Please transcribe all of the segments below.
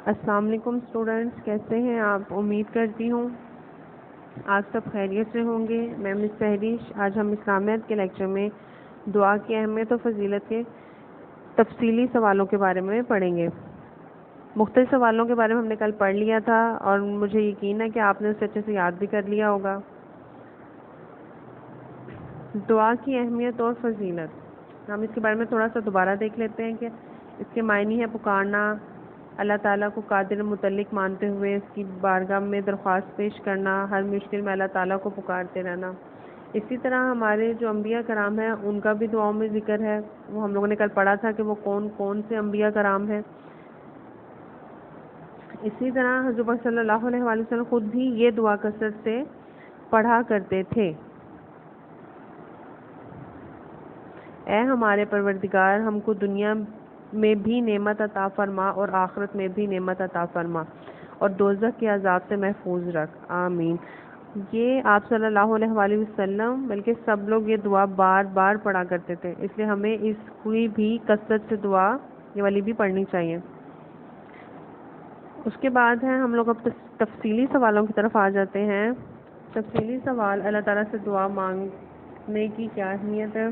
السلام علیکم اسٹوڈنٹس، کیسے ہیں آپ؟ امید کرتی ہوں آج سب خیریت سے ہوں گے۔ میں مس تحریش، آج ہم اسلامیات کے لیکچر میں دعا کی اہمیت اور فضیلت کے تفصیلی سوالوں کے بارے میں پڑھیں گے۔ مختلف سوالوں کے بارے میں ہم نے کل پڑھ لیا تھا اور مجھے یقین ہے کہ آپ نے اسے اچھے سے یاد بھی کر لیا ہوگا۔ دعا کی اہمیت اور فضیلت، ہم اس کے بارے میں تھوڑا سا دوبارہ دیکھ لیتے ہیں کہ اس کے معنی ہے پکارنا، اللہ تعالیٰ کو قادر متعلق مانتے ہوئے اس کی بارگاہ میں درخواست پیش کرنا، ہر مشکل میں اللہ تعالیٰ کو پکارتے رہنا۔ اسی طرح ہمارے جو انبیاء کرام ہیں ان کا بھی دعاؤں میں ذکر ہے، وہ ہم لوگوں نے کل پڑھا تھا کہ وہ کون کون سے انبیاء کرام ہیں۔ اسی طرح حضرت صلی اللہ علیہ وآلہ وسلم خود بھی یہ دعا کثرت سے پڑھا کرتے تھے: اے ہمارے پروردگار، ہم کو دنیا میں بھی نعمت عطا فرما اور آخرت میں بھی نعمت عطا فرما اور دوزخ کے عذاب سے محفوظ رکھ، آمین۔ یہ آپ صلی اللہ علیہ وآلہ وسلم بلکہ سب لوگ یہ دعا بار بار پڑھا کرتے تھے، اس لیے ہمیں اس کی بھی کثرت سے دعا یہ والی بھی پڑھنی چاہیے۔ اس کے بعد ہے ہم لوگ اب تفصیلی سوالوں کی طرف آ جاتے ہیں۔ تفصیلی سوال: اللہ تعالیٰ سے دعا مانگنے کی کیا اہمیت ہے؟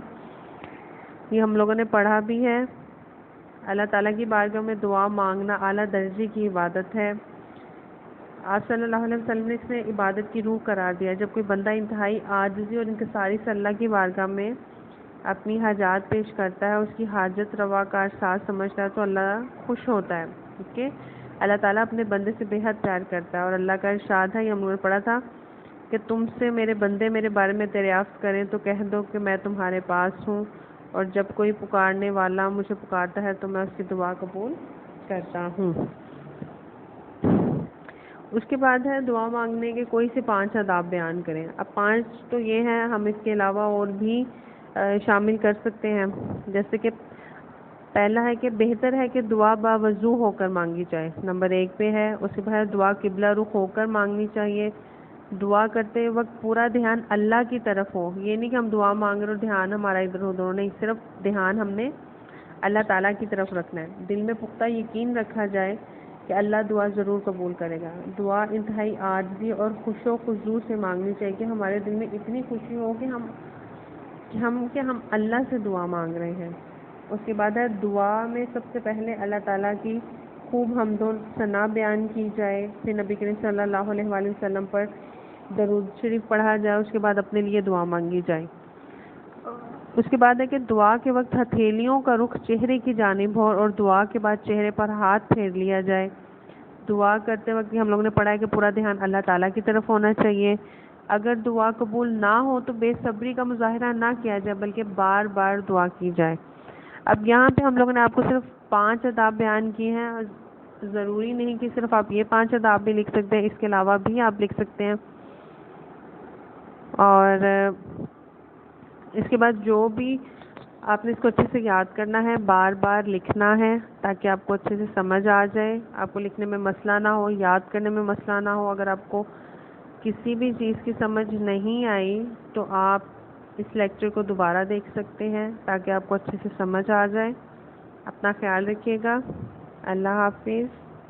یہ ہم لوگوں نے پڑھا بھی ہے۔ اللہ تعالیٰ کی بارگاہ میں دعا مانگنا اعلیٰ درجے کی عبادت ہے۔ آپ صلی اللہ علیہ وسلم نے اس نے عبادت کی روح قرار دیا۔ جب کوئی بندہ انتہائی عاجزی اور انکساری سے اللہ کی بارگاہ میں اپنی حاجات پیش کرتا ہے، اس کی حاجت روا کا احساس سمجھتا ہے تو اللہ خوش ہوتا ہے، کیونکہ اللہ تعالیٰ اپنے بندے سے بے حد پیار کرتا ہے۔ اور اللہ کا ارشاد ہے، یہ ہم نے پڑھا تھا کہ تم سے میرے بندے میرے بارے میں دریافت کریں تو کہہ دو کہ میں تمہارے پاس ہوں، اور جب کوئی پکارنے والا مجھے پکارتا ہے تو میں اس کی دعا قبول کرتا ہوں۔ اس کے بعد ہے دعا مانگنے کے کوئی سے 5 آداب بیان کریں۔ اب 5 تو یہ ہیں، ہم اس کے علاوہ اور بھی شامل کر سکتے ہیں، جیسے کہ پہلا ہے کہ بہتر ہے کہ دعا باوضو ہو کر مانگی جائے، نمبر 1 پہ ہے۔ اس کے بعد دعا قبلہ رخ ہو کر مانگنی چاہیے۔ دعا کرتے وقت پورا دھیان اللہ کی طرف ہو، یہ نہیں کہ ہم دعا مانگ رہے اور دھیان ہمارا ادھر ادھر نہیں، صرف دھیان ہم نے اللہ تعالیٰ کی طرف رکھنا ہے۔ دل میں پختہ یقین رکھا جائے کہ اللہ دعا ضرور قبول کرے گا۔ دعا انتہائی عاجزی اور خشوع و خضوع سے مانگنی چاہیے کہ ہمارے دل میں اتنی خوشی ہو کہ ہم اللہ سے دعا مانگ رہے ہیں۔ اس کے بعد ہے دعا میں سب سے پہلے اللہ تعالیٰ کی خوب حمد و ثنا بیان کی جائے، پھر نبی کریم صلی اللہ علیہ وآلہ وسلم پر درود شریف پڑھا جائے، اس کے بعد اپنے لیے دعا مانگی جائے۔ اس کے بعد ہے کہ دعا کے وقت ہتھیلیوں کا رخ چہرے کی جانب ہو اور دعا کے بعد چہرے پر ہاتھ پھیر لیا جائے۔ دعا کرتے وقت ہم لوگوں نے پڑھا ہے کہ پورا دھیان اللہ تعالیٰ کی طرف ہونا چاہیے۔ اگر دعا قبول نہ ہو تو بے صبری کا مظاہرہ نہ کیا جائے بلکہ بار بار دعا کی جائے۔ اب یہاں پہ ہم لوگوں نے آپ کو صرف 5 آداب بیان کیے ہیں، ضروری نہیں کہ صرف آپ یہ 5 آداب بھی لکھ سکتے ہیں، اس کے علاوہ بھی آپ لکھ سکتے ہیں۔ اور اس کے بعد جو بھی آپ نے اس کو اچھے سے یاد کرنا ہے، بار بار لکھنا ہے تاکہ آپ کو اچھے سے سمجھ آ جائے، آپ کو لکھنے میں مسئلہ نہ ہو، یاد کرنے میں مسئلہ نہ ہو۔ اگر آپ کو کسی بھی چیز کی سمجھ نہیں آئی تو آپ اس لیکچر کو دوبارہ دیکھ سکتے ہیں تاکہ آپ کو اچھے سے سمجھ آ جائے۔ اپنا خیال رکھیے گا۔ اللہ حافظ۔